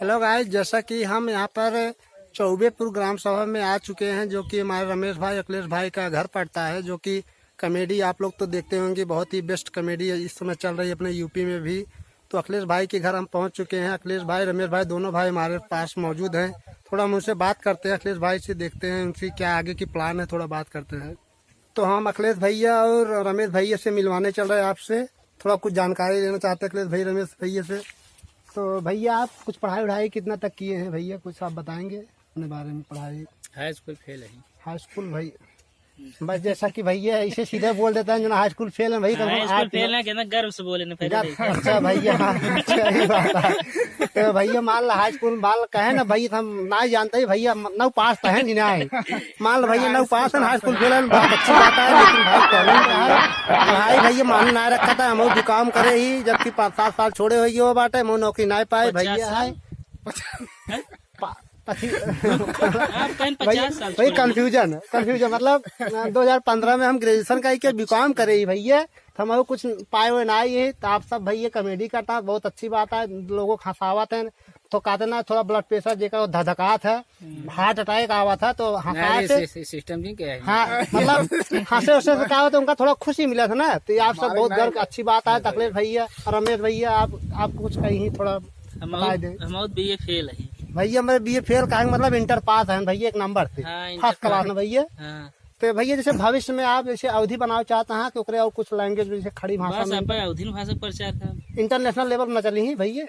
Hello guys, जैसा कि हम यहाँ पर चौबेपुर ग्राम सभा में आ चुके हैं, जो कि हमारे रमेश भाई अखिलेश भाई का घर पड़ता है, जो कि कॉमेडी आप लोग तो देखते होंगे, बहुत ही बेस्ट कॉमेडी इस समय चल रही है अपने यूपी में भी। तो अखिलेश भाई के घर हम पहुंच चुके हैं। अखिलेश भाई रमेश भाई दोनों भाई हमारे पास मौजूद हैं। थोड़ा हम उनसे बात करते हैं, अखिलेश भाई से देखते हैं उनकी क्या आगे की प्लान है, थोड़ा बात करते हैं। तो हम अखिलेश भैया और रमेश भैया से मिलवाने चल रहे हैं आपसे, थोड़ा कुछ जानकारी लेना चाहते हैं अखिलेश भाई रमेश भैया से। तो भैया आप कुछ पढ़ाई वढ़ाई कितना तक किए हैं भैया, कुछ आप बताएंगे अपने बारे में? पढ़ाई हाई स्कूल फेल है। हाई स्कूल भाई, बस जैसा कि भैया इसे सीधे बोल देता है जो हाई स्कूल फेल है भाई। हाई स्कूल फेल ना कहना, गर्व से बोले ना पहले। अच्छा भैया, अच्छा ही बात है। तो भैया मान लो हाई स्कूल मान कहे ना भैया, हम ना जानते ही भैया 9 पास तो है नहीं ना है। मान लो भैया 9 पास है, हाई स्कूल फेल है, बहुत अच्छी बात है। लेकिन भाई पढ़ाई भैया मान ना रखा था, हम भी काम करे ही, जबकि 5-7 साल छोड़े हुई वो बाटे हम नौकरी ना पाए भैया है। भाई कंफ्यूजन मतलब 2015 में हम ग्रेजुएशन का के बीकॉम करे ही भैया, तो हम कुछ पाए हुए ना ही है। तो आप सब भैया कॉमेडी करता बहुत अच्छी बात है, लोगों को हंसावत है। तो कहते ना थोड़ा ब्लड प्रेशर जेका धधकात है, हार्ट अटैक आवा था, तो सिस्टम भी क्या है। हाँ मतलब हंसे उसे से कहा तो उनका थोड़ा खुशी मिला था ना। तो आप सब बहुत गर्व अच्छी बात है। अखिलेश भैया और रमेश भैया आप कुछ कहीं थोड़ा बता दें। हम बीए फेल है भैया मेरे बीए फेल का मतलब इंटर पास है भैया, एक नंबर थे फर्स्ट क्लास में भैया। तो भैया जैसे भविष्य में आप जैसे अवधि बनाना चाहते हैं कि और कुछ लैंग्वेज जैसे खड़ी भाषा में अवधि भाषा प्रचार था, इंटरनेशनल लेवल में चली ही भैया।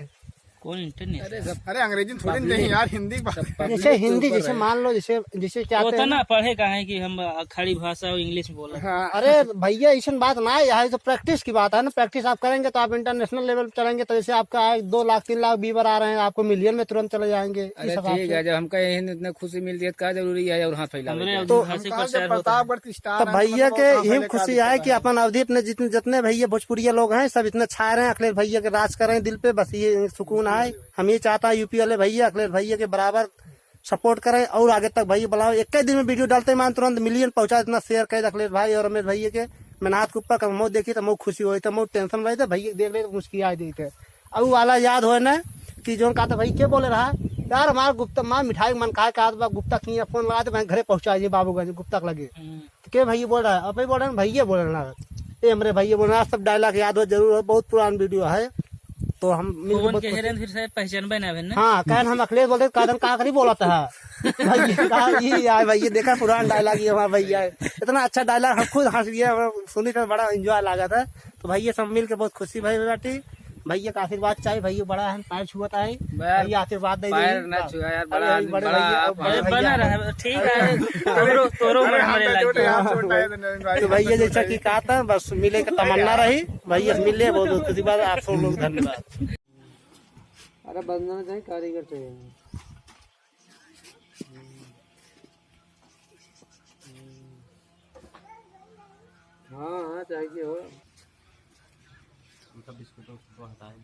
कौन इंटरनेशनल? अरे अंग्रेजी थोड़ी नहीं यार, हिंदी जैसे हिंदी जैसे मान लो जैसे चाहते हैं ना पढ़े का है कि हम खड़ी भाषा और इंग्लिश में बोला। हाँ। अरे भैया ऐसा बात ना है, यहाँ तो प्रैक्टिस की बात है ना। प्रैक्टिस आप करेंगे तो आप इंटरनेशनल लेवल पे चलेंगे। तो जैसे आपका 2 लाख 3 लाख व्यूअर आ रहे हैं, आपको मिलियन में तुरंत चले जाएंगे। अरे ठीक है, जब हमका इतना खुशी मिलती है क्या जरूरी है और हाथ फैला। तो भैया के यही खुशी है कि अपन अवधि अपने जितने भैया भोजपुरिया लोग हैं सब इतने छा रहे हैं, अखिलेश भैया के राज कर रहे हैं दिल पे, बस ये सुकून है। हम ये चाहता है यूपी वाले भैया अखिलेश भैया के बराबर सपोर्ट करें और आगे तक भैया बुलाओ। एक दिन में वीडियो डालते मान तुरंत मिलियन पहुंचा, इतना शेयर करे अखिलेश भाई और रमेश भैया के। मैंने हाथ के ऊपर का मुँह देखी तो मुँह खुशी हुई, तो मुँह टेंशन रही थे भैया देख ले मुस्किया दी थे। अब वाला याद हो ना कि जो कहा था भाई क्या बोले रहा यार, हमारा गुप्ता माँ मिठाई मन खाए का गुप्ता की फोन लगा तो घरे पहुंचा जी बाबूगंज गुप्ता लगे। तो क्या भैया बोल रहा है? अब बोल रहे हैं भैया बोल रहे हैं, हमारे भैया बोल रहे हैं। सब डायलॉग याद हो जरूर, बहुत पुराना वीडियो है। तो हम फिर पहचान बना ना। हाँ कहन हम अखिलेश बोलते कादन का करी बोला था भैया भैया देखा पुराना डायलॉग ये हमारा भैया इतना अच्छा डायलॉग, हम खुद हंस गया, सुनी तो बड़ा एंजॉय लगा था। तो भैया सब मिल के बहुत खुशी भाई बेटी। भैया का आशीर्वाद चाहिए, भैया बड़ा है पैर छुआता है, भैया आशीर्वाद दे तो भैया जैसा की कहा था बस मिले का तमन्ना रही, भैया मिले बहुत खुशी बात। आप सब लोग धन्यवाद। अरे बंदना चाहिए कारीगर चाहिए। हाँ चाहिए हो बिस्कुट हटाए।